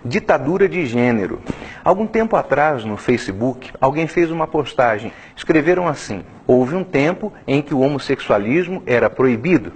Ditadura de gênero. Algum tempo atrás, no Facebook, alguém fez uma postagem. Escreveram assim: houve um tempo em que o homossexualismo era proibido.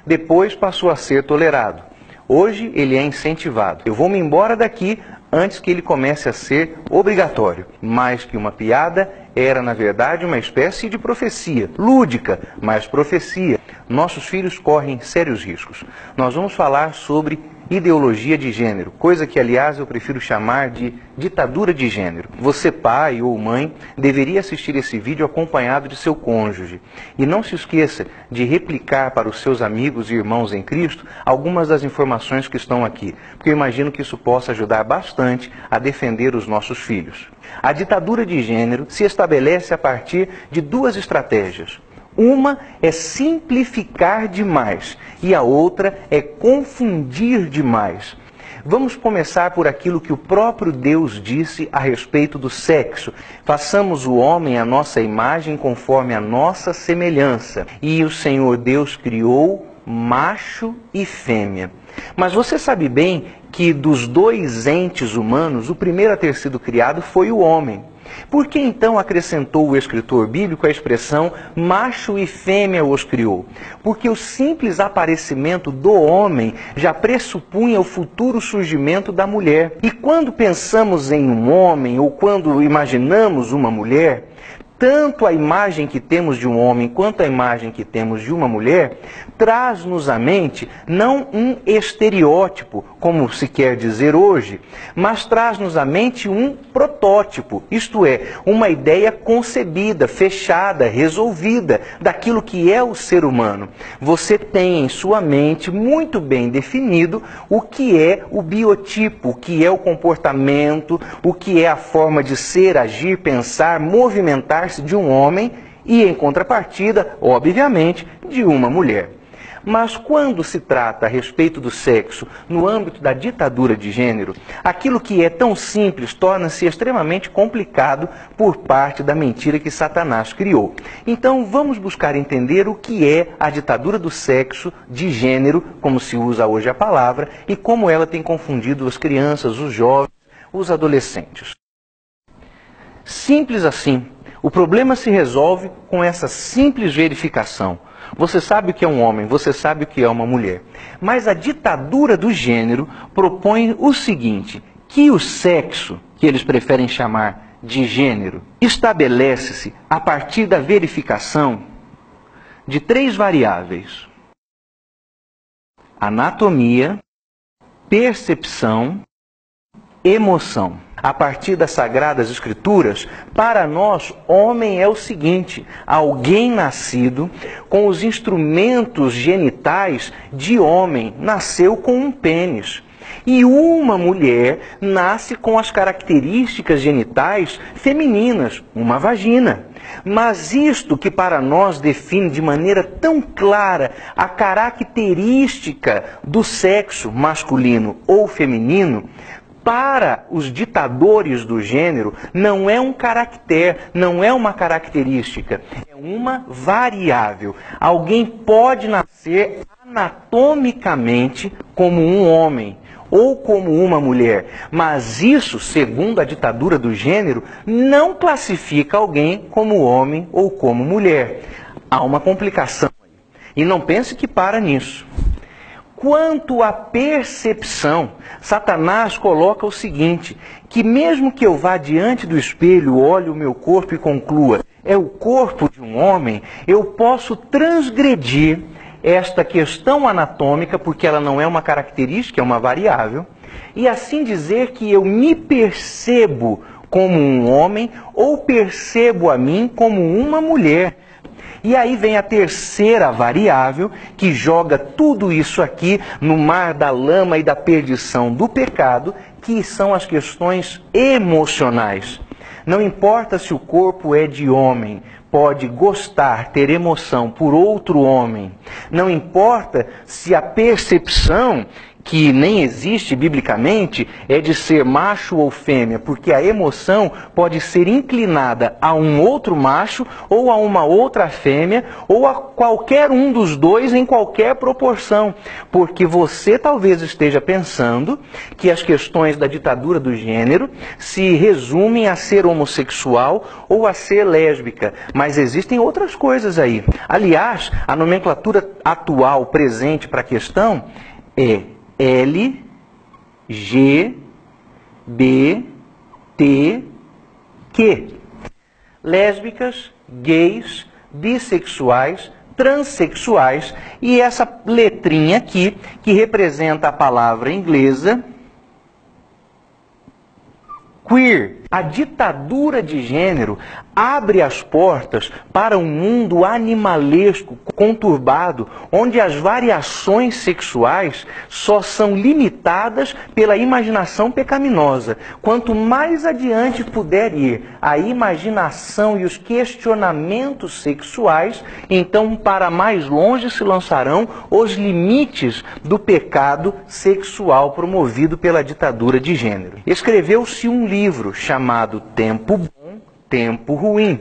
Depois passou a ser tolerado. Hoje ele é incentivado. Eu vou me embora daqui antes que ele comece a ser obrigatório. Mais que uma piada, era na verdade uma espécie de profecia. Lúdica, mas profecia. Nossos filhos correm sérios riscos. Nós vamos falar sobre ideologia de gênero, coisa que, aliás, eu prefiro chamar de ditadura de gênero. Você, pai ou mãe, deveria assistir esse vídeo acompanhado de seu cônjuge. E não se esqueça de replicar para os seus amigos e irmãos em Cristo algumas das informações que estão aqui, porque eu imagino que isso possa ajudar bastante a defender os nossos filhos. A ditadura de gênero se estabelece a partir de duas estratégias. Uma é simplificar demais e a outra é confundir demais. Vamos começar por aquilo que o próprio Deus disse a respeito do sexo. Façamos o homem à nossa imagem conforme a nossa semelhança. E o Senhor Deus criou macho e fêmea. Mas você sabe bem que dos dois entes humanos, o primeiro a ter sido criado foi o homem. Por que então acrescentou o escritor bíblico a expressão macho e fêmea os criou? Porque o simples aparecimento do homem já pressupunha o futuro surgimento da mulher. E quando pensamos em um homem ou quando imaginamos uma mulher, tanto a imagem que temos de um homem quanto a imagem que temos de uma mulher traz-nos à mente não um estereótipo, como se quer dizer hoje, mas traz-nos à mente um protótipo, isto é, uma ideia concebida, fechada, resolvida daquilo que é o ser humano. Você tem em sua mente muito bem definido o que é o biotipo, o que é o comportamento, o que é a forma de ser, agir, pensar, movimentar-se de um homem e, em contrapartida, obviamente, de uma mulher. Mas quando se trata a respeito do sexo, no âmbito da ditadura de gênero, aquilo que é tão simples torna-se extremamente complicado por parte da mentira que Satanás criou. Então vamos buscar entender o que é a ditadura do sexo de gênero, como se usa hoje a palavra, e como ela tem confundido as crianças, os jovens, os adolescentes. Simples assim. O problema se resolve com essa simples verificação. Você sabe o que é um homem, você sabe o que é uma mulher. Mas a ditadura do gênero propõe o seguinte, que o sexo, que eles preferem chamar de gênero, estabelece-se a partir da verificação de três variáveis: anatomia, percepção, emoção. A partir das Sagradas Escrituras, para nós, homem é o seguinte: alguém nascido com os instrumentos genitais de homem, nasceu com um pênis. E uma mulher nasce com as características genitais femininas, uma vagina. Mas isto que para nós define de maneira tão clara a característica do sexo masculino ou feminino, para os ditadores do gênero, não é um caractere, não é uma característica, é uma variável. Alguém pode nascer anatomicamente como um homem ou como uma mulher, mas isso, segundo a ditadura do gênero, não classifica alguém como homem ou como mulher. Há uma complicação aí. E não pense que para nisso. Quanto à percepção, Satanás coloca o seguinte, que mesmo que eu vá diante do espelho, olhe o meu corpo e conclua, é o corpo de um homem, eu posso transgredir esta questão anatômica, porque ela não é uma característica, é uma variável, e assim dizer que eu me percebo como um homem ou percebo a mim como uma mulher. E aí vem a terceira variável que joga tudo isso aqui no mar da lama e da perdição do pecado, que são as questões emocionais. Não importa se o corpo é de homem, pode gostar, ter emoção por outro homem. Não importa se a percepção que nem existe biblicamente é de ser macho ou fêmea, porque a emoção pode ser inclinada a um outro macho ou a uma outra fêmea ou a qualquer um dos dois em qualquer proporção, porque você talvez esteja pensando que as questões da ditadura do gênero se resumem a ser homossexual ou a ser lésbica, mas existem outras coisas aí. Aliás, a nomenclatura atual presente para a questão é L, G, B, T, Q. Lésbicas, gays, bissexuais, transexuais e essa letrinha aqui que representa a palavra inglesa queer. A ditadura de gênero abre as portas para um mundo animalesco, conturbado, onde as variações sexuais só são limitadas pela imaginação pecaminosa. Quanto mais adiante puder ir a imaginação e os questionamentos sexuais, então para mais longe se lançarão os limites do pecado sexual promovido pela ditadura de gênero. Escreveu-se um livro chamado Tempo Bom, Tempo Ruim,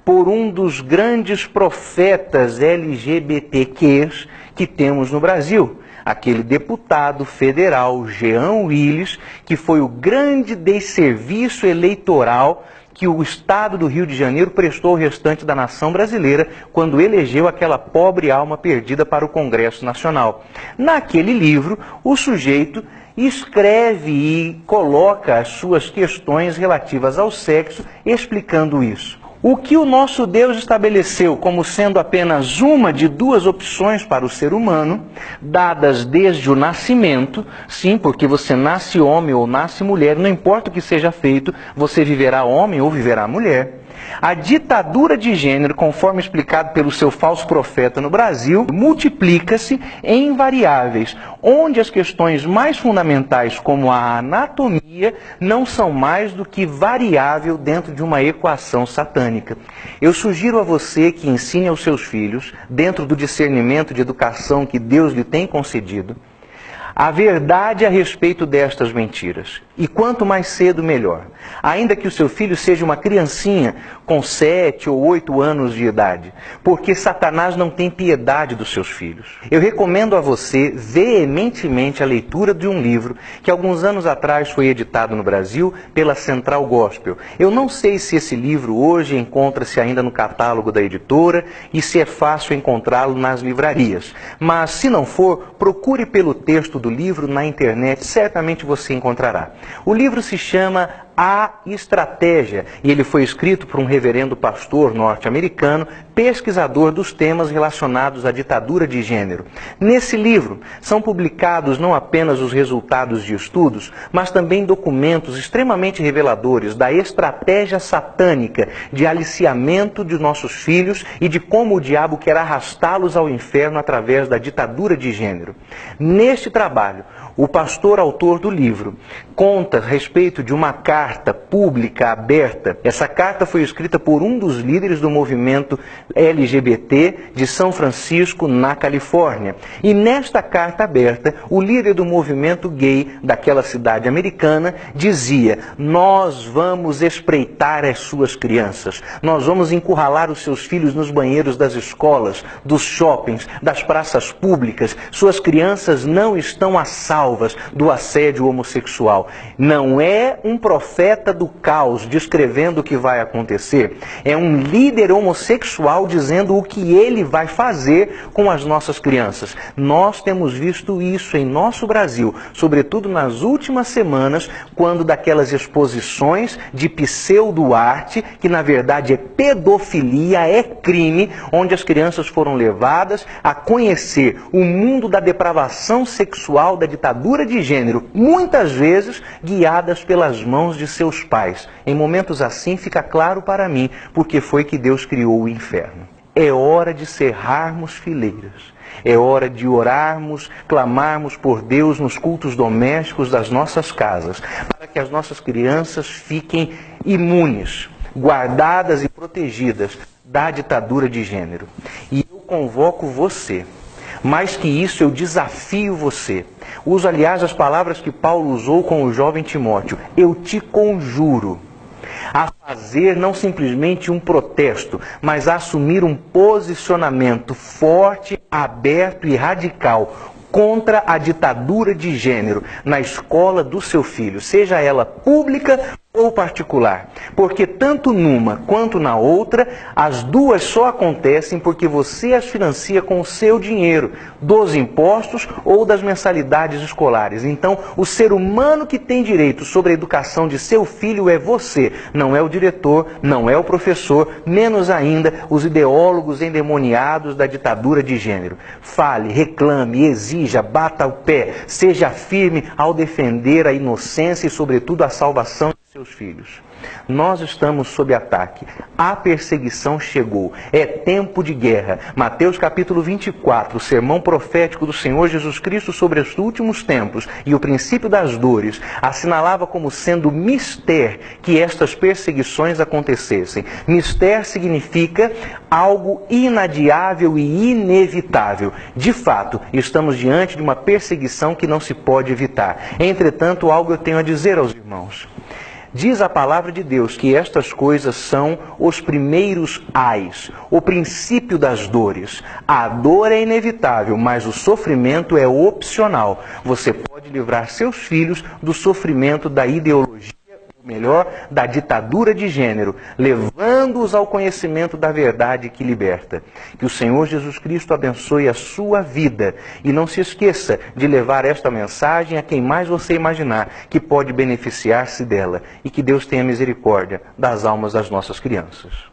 por um dos grandes profetas LGBTQs que temos no Brasil, aquele deputado federal Jean Willis, que foi o grande desserviço eleitoral que o Estado do Rio de Janeiro prestou ao restante da nação brasileira quando elegeu aquela pobre alma perdida para o Congresso Nacional. Naquele livro, o sujeito escreve e coloca as suas questões relativas ao sexo, explicando isso. O que o nosso Deus estabeleceu como sendo apenas uma de duas opções para o ser humano, dadas desde o nascimento, sim, porque você nasce homem ou nasce mulher, não importa o que seja feito, você viverá homem ou viverá mulher. A ditadura de gênero, conforme explicado pelo seu falso profeta no Brasil, multiplica-se em variáveis, onde as questões mais fundamentais, como a anatomia, não são mais do que variável dentro de uma equação satânica. Eu sugiro a você que ensine aos seus filhos, dentro do discernimento de educação que Deus lhe tem concedido, a verdade a respeito destas mentiras. E quanto mais cedo, melhor. Ainda que o seu filho seja uma criancinha com 7 ou 8 anos de idade. Porque Satanás não tem piedade dos seus filhos. Eu recomendo a você veementemente a leitura de um livro que alguns anos atrás foi editado no Brasil pela Central Gospel. Eu não sei se esse livro hoje encontra-se ainda no catálogo da editora e se é fácil encontrá-lo nas livrarias. Mas se não for, procure pelo texto do livro na internet, certamente você encontrará. O livro se chama A Estratégia e ele foi escrito por um reverendo pastor norte-americano, pesquisador dos temas relacionados à ditadura de gênero. Nesse livro são publicados não apenas os resultados de estudos, mas também documentos extremamente reveladores da estratégia satânica de aliciamento de nossos filhos e de como o diabo quer arrastá-los ao inferno através da ditadura de gênero. Neste trabalho, o pastor autor do livro conta a respeito de uma carta pública aberta. Essa carta foi escrita por um dos líderes do movimento LGBT de São Francisco, na Califórnia. E nesta carta aberta, o líder do movimento gay daquela cidade americana dizia: nós vamos espreitar as suas crianças, nós vamos encurralar os seus filhos nos banheiros das escolas, dos shoppings, das praças públicas. Suas crianças não estão a salvas do assédio homossexual. Não é um profeta do caos descrevendo o que vai acontecer. É um líder homossexual dizendo o que ele vai fazer com as nossas crianças. Nós temos visto isso em nosso Brasil, sobretudo nas últimas semanas, quando daquelas exposições de pseudo-arte, que na verdade é pedofilia, é crime, onde as crianças foram levadas a conhecer o mundo da depravação sexual, da ditadura de gênero, muitas vezes guiadas pelas mãos de seus pais. Em momentos assim fica claro para mim porque foi que Deus criou o inferno. É hora de cerrarmos fileiras. É hora de orarmos, clamarmos por Deus nos cultos domésticos das nossas casas, para que as nossas crianças fiquem imunes, guardadas e protegidas da ditadura de gênero. E eu convoco você, Mais que isso, eu desafio você. Uso, aliás, as palavras que Paulo usou com o jovem Timóteo. Eu te conjuro a fazer não simplesmente um protesto, mas a assumir um posicionamento forte, aberto e radical contra a ditadura de gênero na escola do seu filho, seja ela pública ou particular. Porque tanto numa quanto na outra, as duas só acontecem porque você as financia com o seu dinheiro, dos impostos ou das mensalidades escolares. Então, o ser humano que tem direito sobre a educação de seu filho é você, não é o diretor, não é o professor, menos ainda os ideólogos endemoniados da ditadura de gênero. Fale, reclame, exija, bata o pé, seja firme ao defender a inocência e, sobretudo, a salvação de seus filhos. Nós estamos sob ataque. A perseguição chegou. É tempo de guerra. Mateus capítulo 24, o sermão profético do Senhor Jesus Cristo sobre os últimos tempos e o princípio das dores, assinalava como sendo mister que estas perseguições acontecessem. Mister significa algo inadiável e inevitável. De fato, estamos diante de uma perseguição que não se pode evitar. Entretanto, algo eu tenho a dizer aos irmãos. Diz a palavra de Deus que estas coisas são os primeiros ais, o princípio das dores. A dor é inevitável, mas o sofrimento é opcional. Você pode livrar seus filhos do sofrimento da ideologia, ou melhor, da ditadura de gênero, levando-os ao conhecimento da verdade que liberta. Que o Senhor Jesus Cristo abençoe a sua vida e não se esqueça de levar esta mensagem a quem mais você imaginar que pode beneficiar-se dela. E que Deus tenha misericórdia das almas das nossas crianças.